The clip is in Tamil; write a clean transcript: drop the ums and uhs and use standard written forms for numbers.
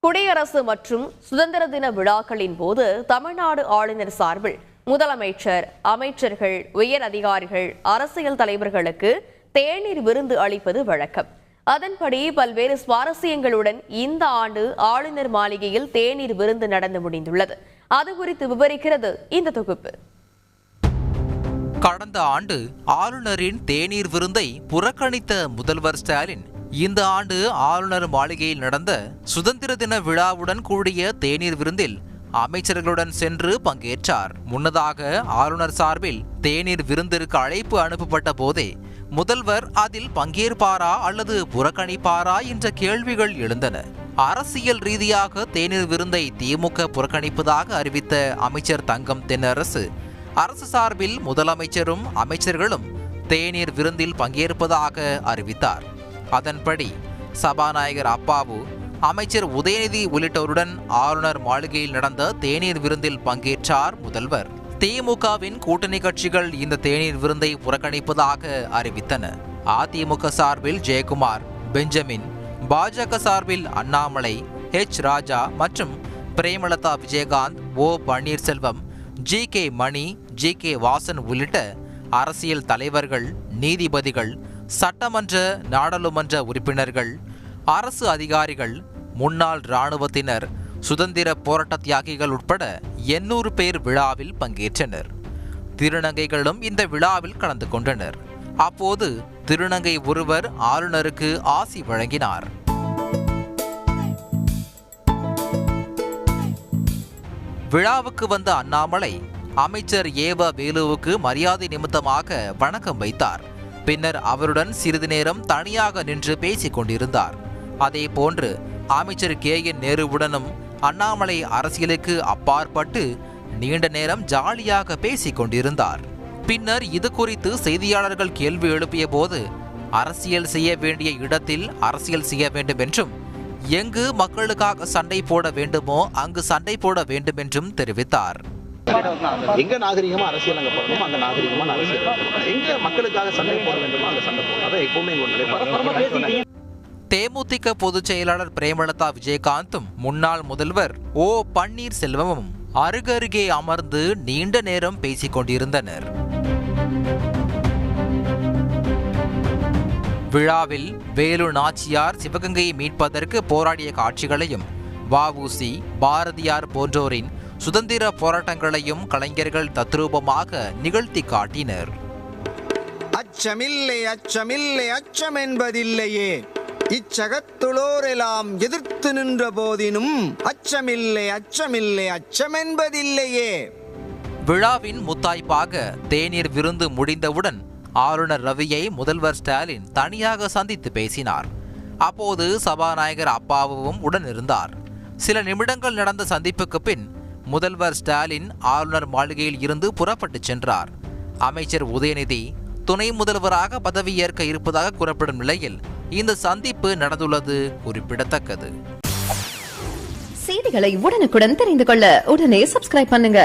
குடியரசு மற்றும் சுதந்திர தின விழாக்களின் போது தமிழ்நாடு ஆளுநர் சார்பில் முதலமைச்சர், அமைச்சர்கள், உயர் அதிகாரிகள், அரசியல் தலைவர்களுக்கு தேநீர் விருந்து அளிப்பது வழக்கம். அதன்படி பல்வேறு சுவாரஸ்யங்களுடன் இந்த ஆண்டு ஆளுநர் மாளிகையில் தேநீர் விருந்து நடந்து முடிந்துள்ளது. அது குறித்து விவரிக்கிறது இந்த தொகுப்பு. கடந்த ஆண்டு ஆளுநரின் தேநீர் விருந்தை புறக்கணித்த முதல்வர் ஸ்டாலின் இந்த ஆண்டு ஆளுநர் மாளிகையில் நடந்த சுதந்திர தின விழாவுடன் கூடிய தேநீர் விருந்தில் அமைச்சர்களுடன் சென்று பங்கேற்றார். முன்னதாக ஆளுநர் சார்பில் தேநீர் விருந்திற்கு அழைப்பு அனுப்பப்பட்ட போதே முதல்வர் அதில் பங்கேற்பாரா அல்லது புறக்கணிப்பாரா என்ற கேள்விகள் எழுந்தன. அரசியல் ரீதியாக தேநீர் விருந்தை திமுக புறக்கணிப்பதாக அறிவித்த அமைச்சர் தங்கம் தென்னரசு அரசு சார்பில் முதலமைச்சரும் அமைச்சர்களும் தேநீர் விருந்தில் பங்கேற்பதாக அறிவித்தார். அதன்படி சபாநாயகர் அப்பாவு, அமைச்சர் உதயநிதி உள்ளிட்டோருடன் ஆளுநர் மாளிகையில் நடந்த தேநீர் விருந்தில் பங்கேற்றார் முதல்வர். திமுகவின் கூட்டணி கட்சிகள் இந்த தேநீர் விருந்தை புறக்கணிப்பதாக அறிவித்தன. அதிமுக சார்பில் ஜெயக்குமார், பெஞ்சமின், பாஜக சார்பில் அண்ணாமலை, எச் ராஜா மற்றும் பிரேமலதா விஜயகாந்த், ஓ பன்னீர்செல்வம், ஜி.கே. மணி, ஜி.கே. வாசன் உள்ளிட்ட அரசியல் தலைவர்கள், நீதிபதிகள், சட்டமன்ற, நாடாளுமன்ற உறுப்பினர்கள், அரசு அதிகாரிகள், முன்னாள் இராணுவத்தினர், சுதந்திர போராட்ட தியாகிகள் உட்பட 800 பேர் விழாவில் பங்கேற்றனர். திருநங்கைகளும் இந்த விழாவில் கலந்து கொண்டனர். அப்போது திருநங்கை ஒருவர் ஆளுநருக்கு ஆசி வழங்கினார். விழாவுக்கு வந்த அண்ணாமலை அமைச்சர் ஏவ வேலுவுக்கு மரியாதை நிமித்தமாக வணக்கம் வைத்தார். பின்னர் அவருடன் சிறிது நேரம் தனியாக நின்று பேசிக் கொண்டிருந்தார். அதே போன்று அமைச்சர் கே.என். நேருவுடனும் அண்ணாமலை அரசியலுக்கு அப்பாற்பட்டு நீண்ட நேரம் ஜாலியாக பேசிக் கொண்டிருந்தார். பின்னர் இது குறித்து செய்தியாளர்கள் கேள்வி எழுப்பிய போது அரசியல் செய்ய வேண்டிய இடத்தில் அரசியல் செய்ய வேண்டும் என்றும், எங்கு மக்களுக்காக சண்டை போட வேண்டுமோ அங்கு சண்டை போட வேண்டும் என்றும் தெரிவித்தார். எங்க நாகரிகமா அரசியல் அங்க போடணும், அங்க நாகரிகமா அரசியல், எங்க மக்களுக்காக சண்டை போட வேண்டுமோ அங்க சண்டை போடணும். அதான் எப்பவுமே தேமுதிக பொதுச் செயலாளர் பிரேமலதா விஜயகாந்தும் முன்னாள் முதல்வர் ஓ பன்னீர்செல்வமும் அருகருகே அமர்ந்து நீண்ட நேரம் பேசிக் கொண்டிருந்தனர். விழாவில் வேலு நாச்சியார் சிவகங்கையை மீட்பதற்கு போராடிய காட்சிகளையும், வ.உ.சி., பாரதியார் போன்றோரின் சுதந்திர போராட்டங்களையும் கலைஞர்கள் தத்ரூபமாக நிகழ்த்தி காட்டினர். அச்சமில்லை அச்சமில்லை அச்சம் என்பதில்லையே, இச்சகத்துளோரெல்லாம் எதிர்த்து நின்ற போதினும் அச்சமில்லை அச்சமில்லை அச்சம் என்பதில்லையே. விழாவின் முத்தாய்ப்பாக தேநீர் விருந்து முடிந்தவுடன் ஆளுநர் ரவியை முதல்வர் ஸ்டாலின் தனியாக சந்தித்து பேசினார். அப்போது சபாநாயகர் அப்பாவும் உடன் இருந்தார். சில நிமிடங்கள் நடந்த சந்திப்புக்கு பின் முதல்வர் ஸ்டாலின் ஆளுநர் மாளிகையில் இருந்து புறப்பட்டு சென்றார். அமைச்சர் உதயநிதி துணை முதல்வராக பதவியேற்க இருப்பதாக கூறப்படும் நிலையில் இந்த சந்திப்பு நடந்துள்ளது குறிப்பிடத்தக்கது. செய்திகளை உடனுக்குடன் தெரிந்து கொள்ள உடனே சப்ஸ்கிரைப் பண்ணுங்க.